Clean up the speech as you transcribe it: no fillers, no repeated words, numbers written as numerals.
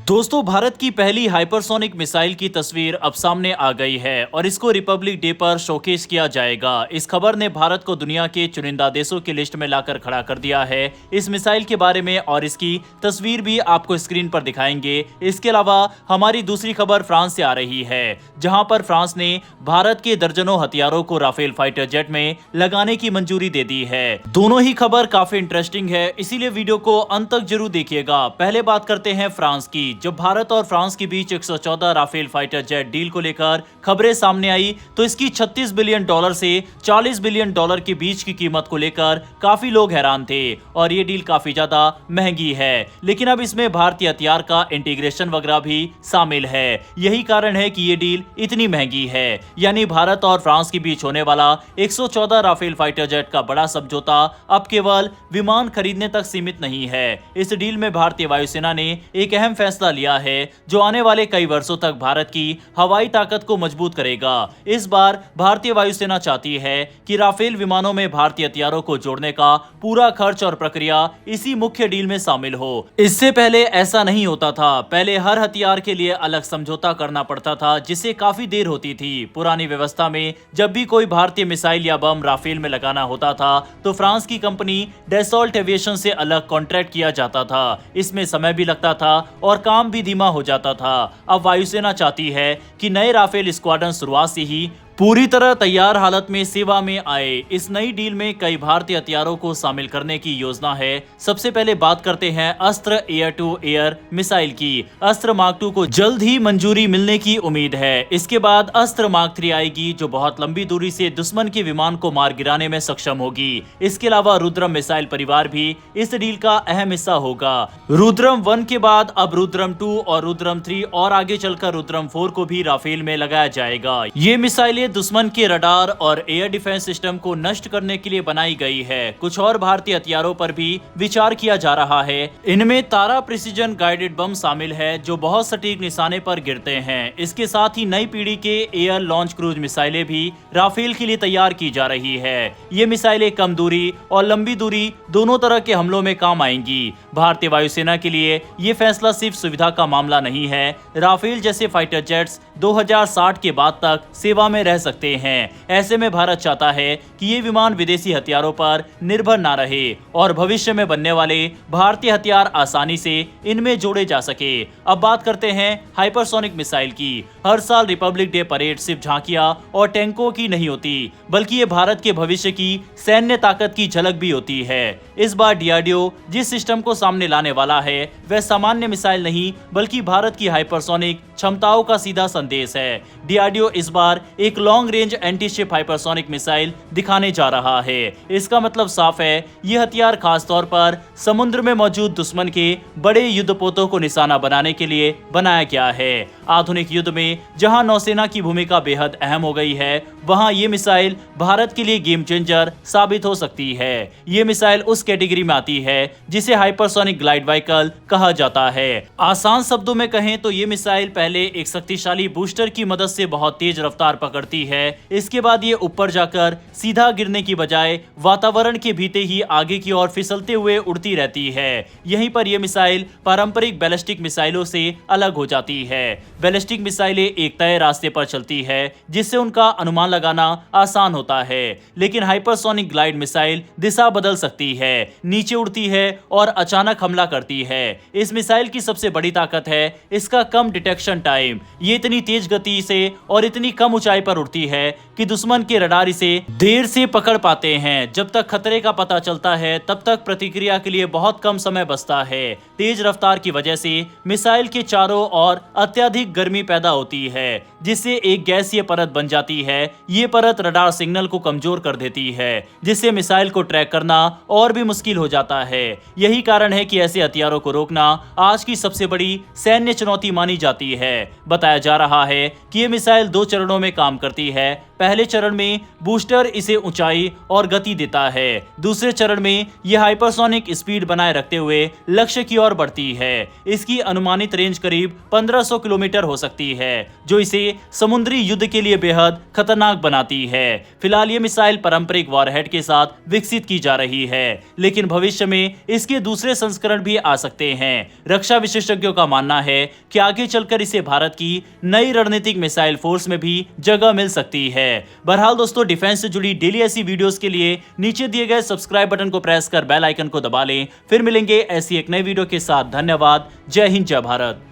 दोस्तों, भारत की पहली हाइपरसोनिक मिसाइल की तस्वीर अब सामने आ गई है और इसको रिपब्लिक डे पर शोकेस किया जाएगा। इस खबर ने भारत को दुनिया के चुनिंदा देशों की लिस्ट में लाकर खड़ा कर दिया है। इस मिसाइल के बारे में और इसकी तस्वीर भी आपको स्क्रीन पर दिखाएंगे। इसके अलावा हमारी दूसरी खबर फ्रांस से आ रही है, जहां पर फ्रांस ने भारत के दर्जनों हथियारों को राफेल फाइटर जेट में लगाने की मंजूरी दे दी है। दोनों ही खबर काफी इंटरेस्टिंग है, इसीलिए वीडियो को अंत तक जरूर देखिएगा। पहले बात करते हैं फ्रांस की। जब भारत और फ्रांस के बीच 114 राफेल फाइटर जेट डील को लेकर खबरें सामने आई तो इसकी $36 बिलियन से $40 बिलियन के बीच की कीमत को लेकर काफी लोग हैरान थे और ये डील काफी ज्यादा महंगी है। लेकिन अब इसमें भारतीय हथियार का इंटीग्रेशन वगैरह भी शामिल है। यही कारण है कि ये डील इतनी महंगी है। यानी भारत और फ्रांस के बीच होने वाला 114 राफेल फाइटर जेट का बड़ा समझौता अब केवल विमान खरीदने तक सीमित नहीं है। इस डील में भारतीय वायुसेना ने एक अहम फैसला लिया है जो आने वाले कई वर्षों तक भारत की हवाई ताकत को मजबूत करेगा। इस बार भारतीय वायुसेना चाहती है कि राफेल विमानों में भारतीय हथियारों को जोड़ने का पूरा खर्च और प्रक्रिया इसी मुख्य डील में शामिल हो। इससे पहले ऐसा नहीं होता था। पहले हर हथियार के लिए अलग समझौता करना पड़ता था, जिससे काफी देर होती थी। पुरानी व्यवस्था में जब भी कोई भारतीय मिसाइल या बम राफेल में लगाना होता था तो फ्रांस की कंपनी डैसॉल्ट एविएशन से अलग कॉन्ट्रैक्ट किया जाता था। इसमें समय भी लगता था और काम भी धीमा हो जाता था। अब वायुसेना चाहती है कि नए राफेल स्क्वाड्रन शुरुआत से ही पूरी तरह तैयार हालत में सेवा में आए। इस नई डील में कई भारतीय हथियारों को शामिल करने की योजना है। सबसे पहले बात करते हैं अस्त्र एयर टू एयर मिसाइल की। अस्त्र मार्क 2 को जल्द ही मंजूरी मिलने की उम्मीद है। इसके बाद अस्त्र मार्क 3 आएगी, जो बहुत लंबी दूरी से दुश्मन के विमान को मार गिराने में सक्षम होगी। इसके अलावा रुद्रम मिसाइल परिवार भी इस डील का अहम हिस्सा होगा। रुद्रम 1 के बाद अब रुद्रम 2 और रुद्रम 3 और आगे चलकर रुद्रम 4 को भी राफेल में लगाया जाएगा। ये मिसाइलें दुश्मन के रडार और एयर डिफेंस सिस्टम को नष्ट करने के लिए बनाई गई है। कुछ और भारतीय हथियारों पर भी विचार किया जा रहा है। इनमें तारा प्रिसीजन गाइडेड बम शामिल है, जो बहुत सटीक निशाने पर गिरते हैं। इसके साथ ही नई पीढ़ी के एयर लॉन्च क्रूज मिसाइलें भी राफेल के लिए तैयार की जा रही है। ये मिसाइलें कम दूरी और लंबी दूरी दोनों तरह के हमलों में काम आएंगी। भारतीय वायुसेना के लिए ये फैसला सिर्फ सुविधा का मामला नहीं है। राफेल जैसे फाइटर जेट्स 2060 के बाद तक सेवा में रह सकते हैं। ऐसे में भारत चाहता है कि ये विमान विदेशी हथियारों पर निर्भर ना रहे और भविष्य में बनने वाले भारतीय हथियार आसानी से इनमें जोड़े जा सके। अब बात करते हैं हाइपरसोनिक मिसाइल की। हर साल रिपब्लिक डे परेड सिर्फ झांकियां और टैंकों की नहीं होती, बल्कि ये भारत के भविष्य की सैन्य ताकत की झलक भी होती है। इस बार डीआरडीओ जिस सिस्टम को सामने लाने वाला है वह सामान्य मिसाइल नहीं, बल्कि भारत की हाइपरसोनिक क्षमताओं का सीधा संदेश है। डीआरडीओ इस बार एक long range anti ship hypersonic missile दिखाने जा रहा है। इसका मतलब साफ है, ये हथियार खास तौर पर समुद्र में मौजूद दुश्मन के बड़े युद्धपोतों को निशाना बनाने के लिए बनाया गया है। आधुनिक युद्ध में जहां नौसेना की भूमिका बेहद अहम हो गई है, वहां ये मिसाइल भारत के लिए गेम चेंजर साबित हो सकती है। ये मिसाइल उस कैटेगरी में आती है जिसे हाइपरसोनिक ग्लाइड व्हीकल कहा जाता है। आसान शब्दों में कहें तो ये मिसाइल पहले एक शक्तिशाली बूस्टर की मदद से बहुत तेज रफ्तार पकड़ती है। इसके बाद ये ऊपर जाकर सीधा गिरने की बजाय वातावरण के भीतर ही आगे की ओर फिसलते हुए उड़ती रहती है। यहीं पर यह मिसाइल पारंपरिक बैलिस्टिक मिसाइलों से अलग हो जाती है। बैलिस्टिक मिसाइलें एक तय रास्ते पर चलती है, जिससे उनका अनुमान लगाना आसान होता है। लेकिन हाइपरसोनिक ग्लाइड मिसाइल दिशा बदल सकती है, नीचे उड़ती है और अचानक हमला करती है। इस मिसाइल की सबसे बड़ी ताकत है इसका कम डिटेक्शन टाइम। ये इतनी तेज गति से और इतनी कम ऊंचाई पर उड़ती है कि दुश्मन के रडार इसे देर से पकड़ पाते हैं। जब तक खतरे का पता चलता है तब तक प्रतिक्रिया के लिए बहुत कम समय बचता है। तेज रफ्तार की वजह से मिसाइल के चारों ओर अत्यधिक गर्मी पैदा होती है, जिससे एक गैसीय परत बन जाती है। ये परत रडार सिग्नल को कमजोर कर देती है, जिससे मिसाइल को ट्रैक करना और भी मुश्किल हो जाता है। यही कारण है कि ऐसे हथियारों को रोकना आज की सबसे बड़ी सैन्य चुनौती मानी जाती है। बताया जा रहा है कि ये मिसाइल 2 चरणों में काम करती है। पहले चरण में बूस्टर इसे ऊंचाई और गति देता है। दूसरे चरण में यह हाइपरसोनिक स्पीड बनाए रखते हुए लक्ष्य की ओर बढ़ती है। इसकी अनुमानित रेंज करीब 1500 किलोमीटर हो सकती है, जो इसे समुद्री युद्ध के लिए बेहद खतरनाक बनाती है। फिलहाल ये मिसाइल पारंपरिक वॉरहेड के साथ विकसित की जा रही है, लेकिन भविष्य में इसके दूसरे संस्करण भी आ सकते हैं। रक्षा विशेषज्ञों का मानना है कि आगे चलकर इसे भारत की नई रणनीतिक मिसाइल फोर्स में भी जगह मिल सकती है। बहरहाल दोस्तों, डिफेंस से जुड़ी डेली ऐसी वीडियोस के लिए नीचे दिए गए सब्सक्राइब बटन को प्रेस कर बेल आइकन को दबा लें। फिर मिलेंगे ऐसी एक नई वीडियो के साथ। धन्यवाद। जय हिंद, जय भारत।